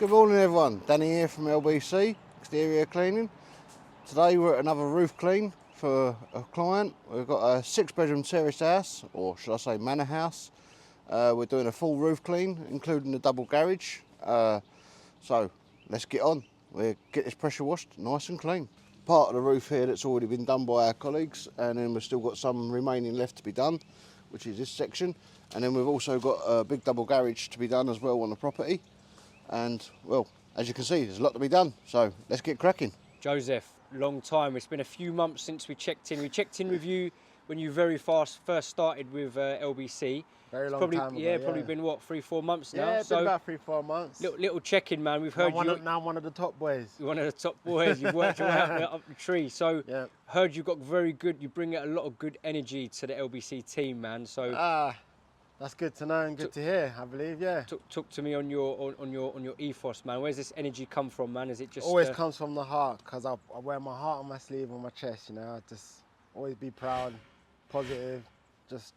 Good morning everyone, Danny here from LBC, Exterior Cleaning. Today we're at another roof clean for a client. We've got a 6-bedroom terraced house, or should I say manor house. We're doing a full roof clean, including the double garage. So let's get on. We'll get this pressure washed nice and clean. Part of the roof here that's already been done by our colleagues, and then we've still got some remaining left to be done, which is this section. And then we've also got a big double garage to be done as well on the property. And well, as you can see, there's a lot to be done, so let's get cracking. Joseph, long time. It's been a few months since we checked in. We checked in with you when you first started with LBC. Very long time ago, probably been what, 3-4 months now? Yeah, it's been about 3-4 months. Little check-in, man. We've heard Now one of the top boys. You're one of the top boys. You've worked your way up the tree. So heard you got very good. You bring a lot of good energy to the LBC team, man. So that's good to know and good to hear, I believe, yeah. Talk to me on your ethos, man. Where's this energy come from, man? Is it just always comes from the heart, because I wear my heart on my sleeve, on my chest, you know. I just always be proud, positive, just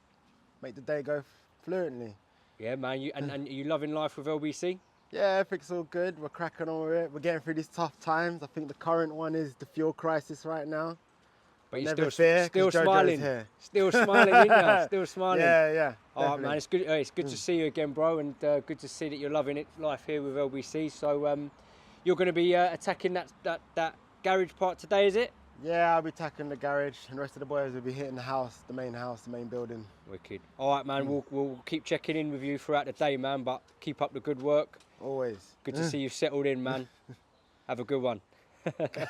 make the day go fluently. Yeah, man. And you loving life with LBC? Yeah, everything's all good. We're cracking on with it. We're getting through these tough times. I think the current one is the fuel crisis right now. But you're still smiling. Still smiling, isn't you? Still smiling. Yeah. All right, man. It's good. It's good to see you again, bro, and good to see that you're loving life here with LBC. So you're going to be attacking that garage part today, is it? Yeah, I'll be attacking the garage, and the rest of the boys will be hitting the main building. Wicked. All right, man. We'll keep checking in with you throughout the day, man. But keep up the good work. Always. Good to see you settled in, man. Have a good one.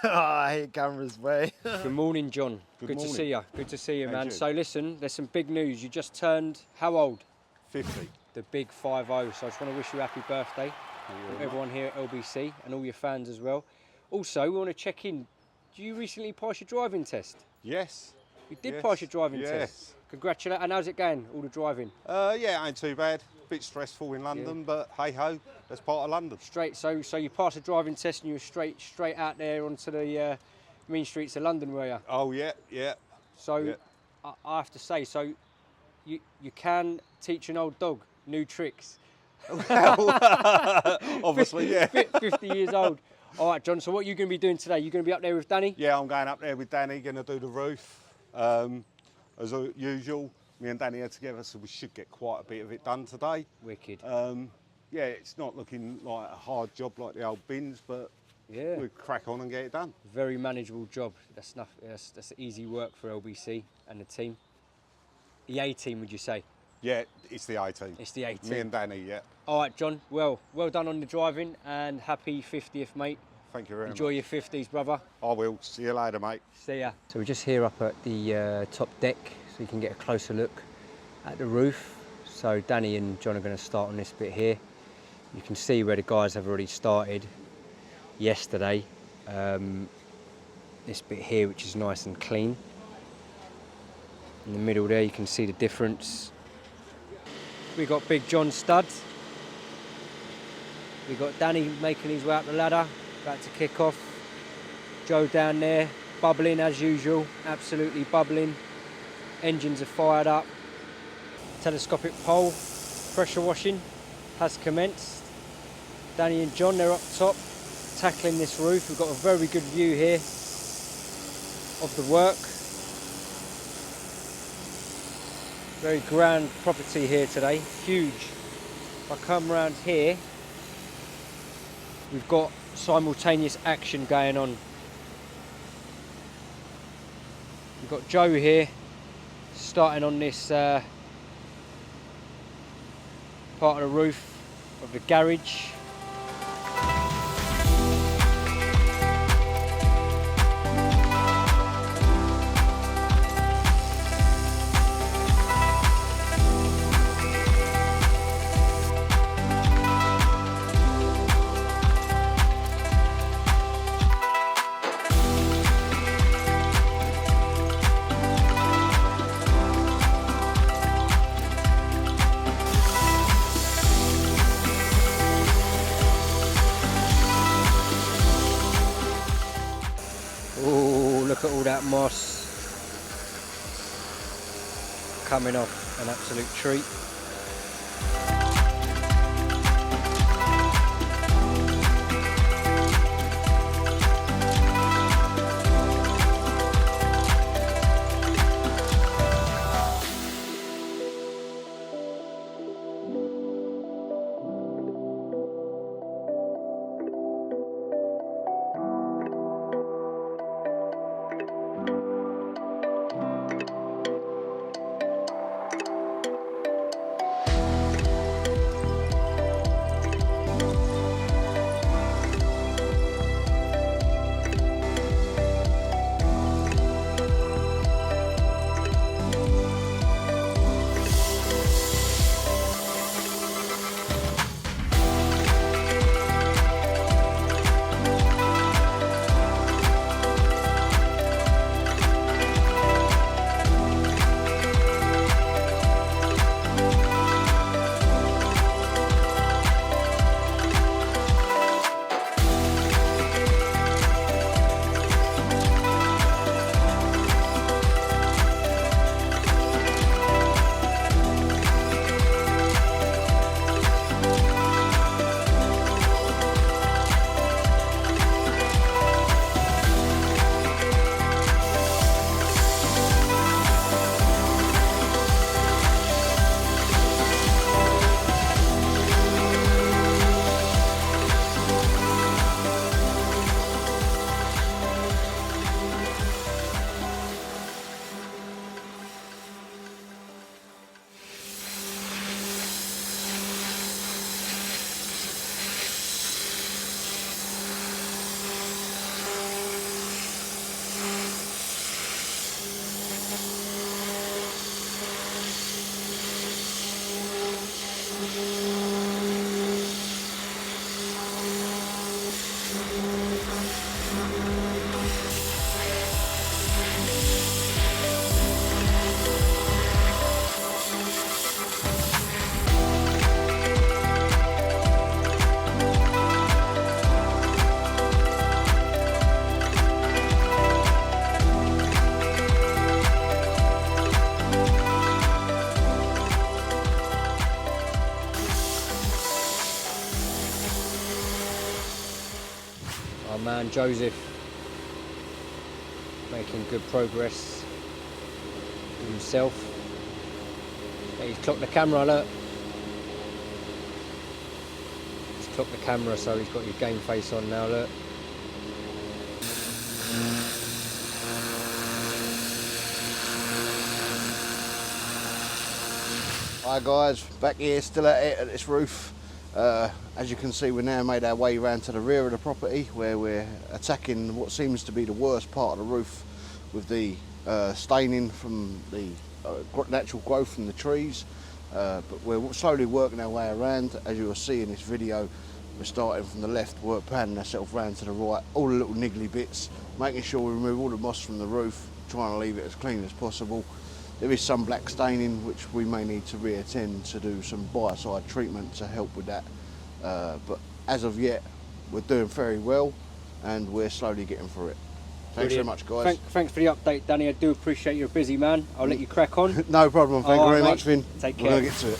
I hate cameras, way. Good morning, John. Good to see you. Good to see you, man. So listen, there's some big news. You just turned how old? 50. The big 50. So I just want to wish you a happy birthday from everyone here at LBC and all your fans as well. Also, we want to check in. Did you recently pass your driving test? Yes. You did pass your driving test? Congratulations. And how's it going, all the driving? Yeah, ain't too bad. Bit stressful in London, but hey-ho, that's part of London. So you passed the driving test and you were straight out there onto the mean streets of London, were you? Oh, yeah. So I have to say, so you can teach an old dog new tricks. Obviously, yeah. 50 years old. All right, John, so what are you going to be doing today? You going to be up there with Danny? Yeah, I'm going up there with Danny, going to do the roof. As usual, me and Danny are together, so we should get quite a bit of it done today. Wicked. Yeah, it's not looking like a hard job like the old bins, but yeah, we'll crack on and get it done. Very manageable job. That's easy work for LBC and the team. The A team, would you say? Yeah, it's the A team. It's the A team. Me and Danny, yeah. All right, John. Well done on the driving, and happy 50th, mate. Thank you very much. Enjoy your 50s, brother. I will. See you later, mate. See ya. So we're just here up at the top deck, so you can get a closer look at the roof. So Danny and John are going to start on this bit here. You can see where the guys have already started yesterday. This bit here, which is nice and clean. In the middle there, you can see the difference. We got Big John stud. We got Danny making his way up the ladder, about to kick off. Joe down there, bubbling as usual, absolutely bubbling. Engines are fired up. Telescopic pole, pressure washing has commenced. Danny and John, they're up top, tackling this roof. We've got a very good view here of the work. Very grand property here today, huge. If I come around here, we've got simultaneous action going on. We've got Joe here, starting on this part of the roof of the garage. Look at all that moss coming off, an absolute treat. man Joseph making good progress himself. Yeah, he's clocked the camera, look. He's clocked the camera, so he's got his game face on now, look. Hi guys, back here still at it at this roof. As you can see, we've now made our way around to the rear of the property where we're attacking what seems to be the worst part of the roof with the staining from the natural growth from the trees. But we're slowly working our way around. As you will see in this video, we're starting from the left, we're panning ourselves round to the right, all the little niggly bits, making sure we remove all the moss from the roof, trying to leave it as clean as possible. There is some black staining which we may need to reattend to do some biocide treatment to help with that. But as of yet, we're doing very well and we're slowly getting through it. Thanks very much, guys. Thanks for the update, Danny. I do appreciate you're a busy man. I'll let you crack on. No problem. Thank you very mate. much, Vin. Take care. We're going to get to it.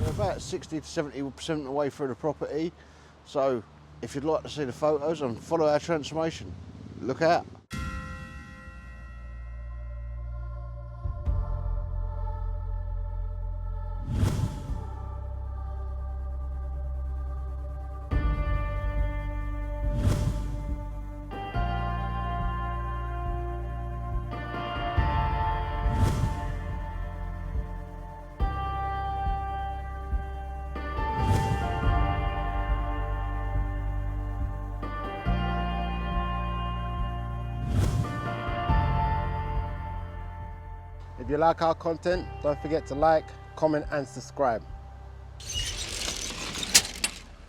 About 60 to 70% of the way through the property, so if you'd like to see the photos and follow our transformation, look out. If you like our content, don't forget to like, comment and subscribe.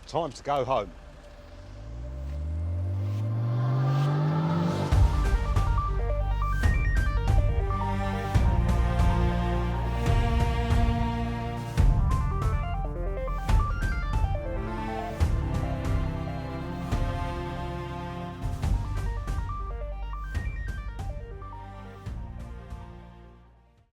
Time to go home.